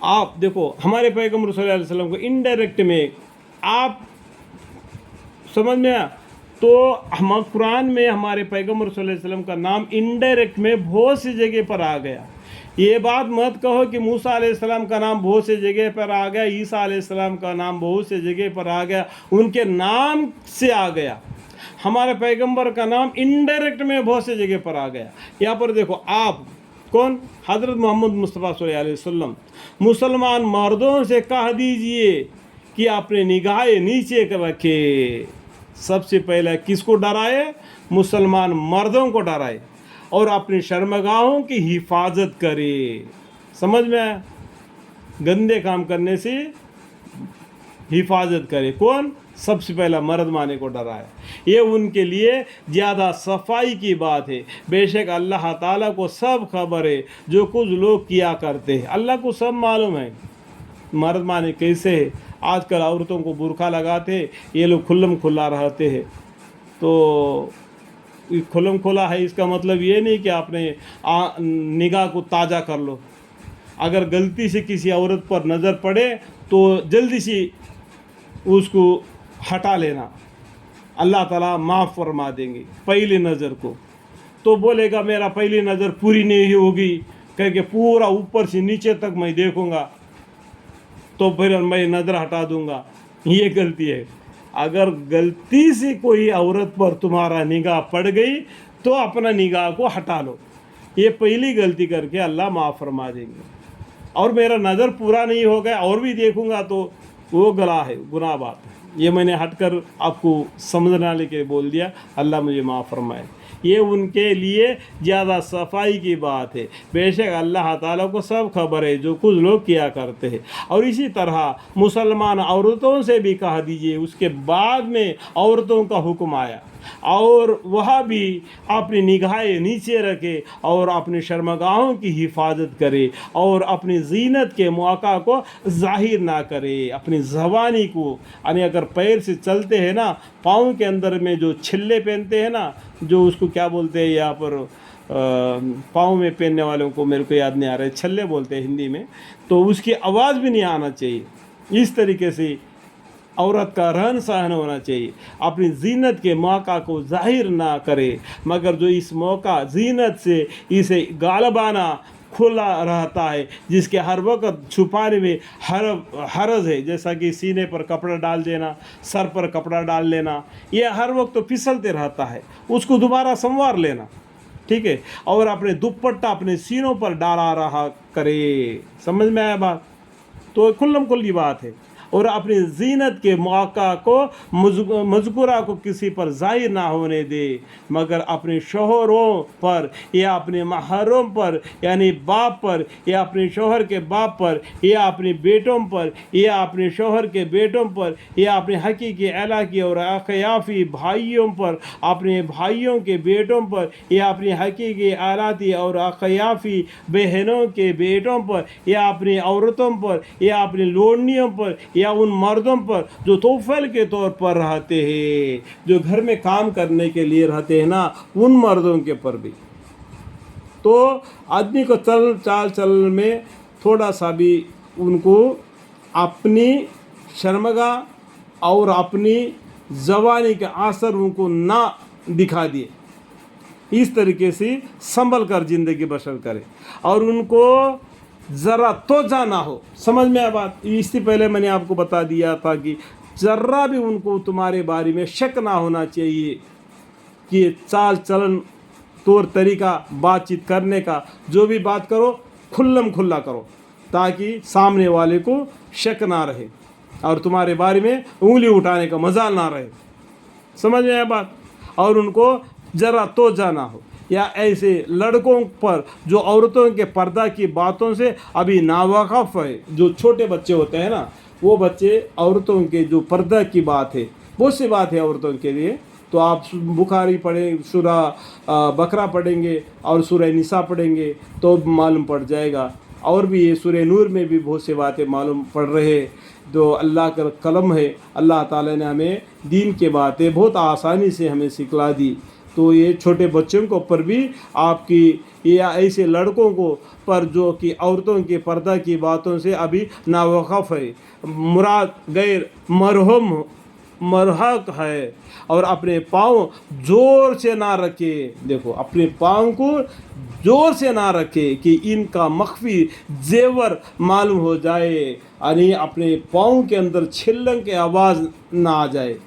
آپ دیکھو ہمارے پیغمبر صلی اللہ علیہ وسلم کو انڈائریکٹ میں آپ سمجھ میں آیا تو ہم قرآن میں ہمارے پیغمبر صلی اللہ علیہ وسلم کا نام انڈائریکٹ میں بہت سی جگہ پر آ گیا. یہ بات مت کہو کہ موسیٰ علیہ السلام کا نام بہت سی جگہ پر آ گیا, عیسیٰ علیہ السلام کا نام بہت سی جگہ پر آ گیا, ان کے نام سے آ گیا. ہمارے پیغمبر کا نام انڈائریکٹ میں بہت سی جگہ پر آ گیا. یہاں پر دیکھو آپ کون, حضرت محمد مصطفیٰ صلی اللہ علیہ وسلم, مسلمان مردوں سے کہہ دیجئے کہ اپنے نگاہیں نیچے کر رکھے. سب سے پہلے کس کو ڈرائے؟ مسلمان مردوں کو ڈرائے اور اپنی شرمگاہوں کی حفاظت کرے. سمجھ میں آیا؟ گندے کام کرنے سے حفاظت کرے. کون؟ سب سے پہلا مرد مانے کو ڈرائے. یہ ان کے لیے زیادہ صفائی کی بات ہے. بے شک اللہ تعالیٰ کو سب خبر ہے جو کچھ لوگ کیا کرتے ہیں. اللہ کو سب معلوم ہے مرد مانے کیسے ہے. آج کل عورتوں کو برقع لگاتے, یہ لوگ کھلم کھلا رہتے ہیں. تو کھلم کھلا ہے اس کا مطلب یہ نہیں کہ آپ نے نگاہ کو تازہ کر لو. اگر غلطی سے کسی عورت پر نظر پڑے تو جلدی سے اس کو ہٹا لینا, اللہ تعالیٰ معاف فرما دیں گے. پہلی نظر کو تو بولے گا میرا پہلی نظر پوری نہیں ہوگی کہہ کے پورا اوپر سے نیچے تک میں دیکھوں گا تو پھر میں نظر ہٹا دوں گا. یہ غلطی ہے. اگر غلطی سے کوئی عورت پر تمہارا نگاہ پڑ گئی تو اپنا نگاہ کو ہٹا لو. یہ پہلی غلطی کر کے اللہ معاف فرما دیں گے. اور میرا نظر پورا نہیں ہو گیا اور بھی دیکھوں گا تو وہ گناہ بات ہے. یہ میں نے ہٹ کر آپ کو سمجھنے کے بول دیا, اللہ مجھے معاف فرمائے. یہ ان کے لیے زیادہ صفائی کی بات ہے. بے شک اللہ تعالیٰ کو سب خبر ہے جو کچھ لوگ کیا کرتے ہیں. اور اسی طرح مسلمان عورتوں سے بھی کہہ دیجئے. اس کے بعد میں عورتوں کا حکم آیا اور وہاں بھی اپنی نگاہیں نیچے رکھے اور اپنی شرمگاہوں کی حفاظت کرے اور اپنی زینت کے موقع کو ظاہر نہ کرے. اپنی زبانی کو یعنی اگر پیر سے چلتے ہیں نا, پاؤں کے اندر میں جو چھلے پہنتے ہیں نا, جو اس کو کیا بولتے ہیں یہاں پر پاؤں میں پہننے والوں کو میرے کو یاد نہیں آ رہا ہے, چھلے بولتے ہیں ہندی میں, تو اس کی آواز بھی نہیں آنا چاہیے. اس طریقے سے عورت کا رہن سہن ہونا چاہیے. اپنی زینت کے موقع کو ظاہر نہ کرے مگر جو اس موقع زینت سے اسے غالبانہ کھلا رہتا ہے, جس کے ہر وقت چھپانے میں حرج ہے, جیسا کہ سینے پر کپڑا ڈال دینا, سر پر کپڑا ڈال لینا, یہ ہر وقت تو پھسلتے رہتا ہے, اس کو دوبارہ سنوار لینا. ٹھیک ہے. اور اپنے دوپٹہ اپنے سینوں پر ڈالا رہا کرے. سمجھ میں آیا بات؟ تو کھلم کھلی بات ہے. اور اپنی زینت کے موقع کو مذکورہ کو کسی پر ظاہر نہ ہونے دے مگر اپنے شوہروں پر یا اپنے محرم پر یعنی باپ پر یا اپنے شوہر کے باپ پر یا اپنے بیٹوں پر یا اپنے شوہر کے بیٹوں پر یا اپنے حقیقی علاقی اور اخیافی بھائیوں پر, اپنے بھائیوں کے بیٹوں پر یا اپنے حقیقی علاقی اور اخیافی بہنوں کے بیٹوں پر یا اپنی عورتوں پر یا اپنی لونڈیوں پر یا ان مردوں پر جو توفیل کے طور پر رہتے ہیں, جو گھر میں کام کرنے کے لیے رہتے ہیں نا, ان مردوں کے پر بھی. تو آدمی کو چال چلن میں تھوڑا سا بھی ان کو اپنی شرمگاہ اور اپنی زبانی کے اثر ان کو نہ دکھا دیے. اس طریقے سے سنبھل کر زندگی بسر کرے اور ان کو ذرا توجہ نہ ہو. سمجھ میں آ بات؟ اس سے پہلے میں نے آپ کو بتا دیا تھا کہ ذرا بھی ان کو تمہارے بارے میں شک نہ ہونا چاہیے کہ چال چلن طور طریقہ بات چیت کرنے کا, جو بھی بات کرو کھلم کھلا کرو تاکہ سامنے والے کو شک نہ رہے اور تمہارے بارے میں انگلی اٹھانے کا مجال نہ رہے. سمجھ میں آیا بات؟ اور ان کو ذرا توجہ نہ ہو. یا ایسے لڑکوں پر جو عورتوں کے پردہ کی باتوں سے ابھی ناواقف ہے, جو چھوٹے بچے ہوتے ہیں نا, وہ بچے عورتوں کے جو پردہ کی بات ہے, بہت سی بات ہے عورتوں کے لیے. تو آپ بخاری پڑھیں, سورہ بقرہ پڑھیں گے اور سورہ نساء پڑھیں گے تو معلوم پڑ جائے گا. اور بھی یہ سورہ نور میں بھی بہت سی باتیں معلوم پڑ رہے ہیں. جو اللہ کا قلم ہے, اللہ تعالیٰ نے ہمیں دین کے باتیں بہت آسانی سے ہمیں سکھلا دی. تو تو یہ چھوٹے بچوں کو پر بھی آپ کی یا ایسے لڑکوں کو پر جو کہ عورتوں کے پردہ کی باتوں سے ابھی ناواقف ہے، مراد غیر مرحق ہے، اور اپنے پاؤں زور سے نہ رکھے، دیکھو اپنے پاؤں کو زور سے نہ رکھے کہ ان کا مخفی زیور معلوم ہو جائے، یعنی اپنے پاؤں کے اندر چھلنگ کی آواز نہ آ جائے۔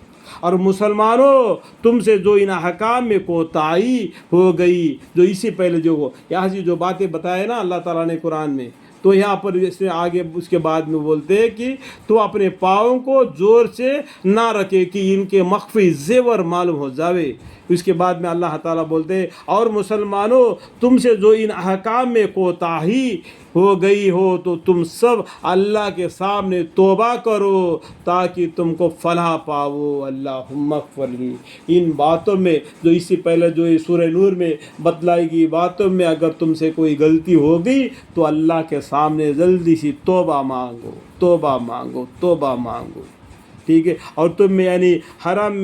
اور مسلمانوں، تم سے جو ان احکام میں کوتاہی ہو گئی، جو اس سے پہلے جو یہاں سے جو باتیں بتائے نا اللہ تعالیٰ نے قرآن میں، تو یہاں پر اس نے آگے اس کے بعد میں بولتے ہیں کہ تو اپنے پاؤں کو زور سے نہ رکھے کہ ان کے مخفی زیور معلوم ہو جاوے۔ اس کے بعد میں اللہ تعالیٰ بولتے ہیں اور مسلمانوں، تم سے جو ان احکام میں کوتاہی ہو گئی ہو تو تم سب اللہ کے سامنے توبہ کرو تاکہ تم کو فلاح پاؤ۔ اللہم اغفر لی، ان باتوں میں جو اس سے پہلے جو یہ سورہ نور میں بتلائی گئی باتوں میں اگر تم سے کوئی غلطی ہو گئی تو اللہ کے سامنے جلدی سی توبہ مانگو، توبہ مانگو، توبہ مانگو، ٹھیک ہے۔ اور تم میں یعنی حرام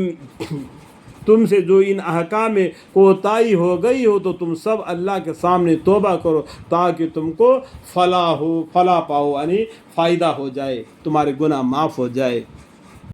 تم سے جو ان احکام میں کوتاہی ہو گئی ہو تو تم سب اللہ کے سامنے توبہ کرو تاکہ تم کو فلاح پاؤ، یعنی فائدہ ہو جائے، تمہارے گناہ معاف ہو جائے۔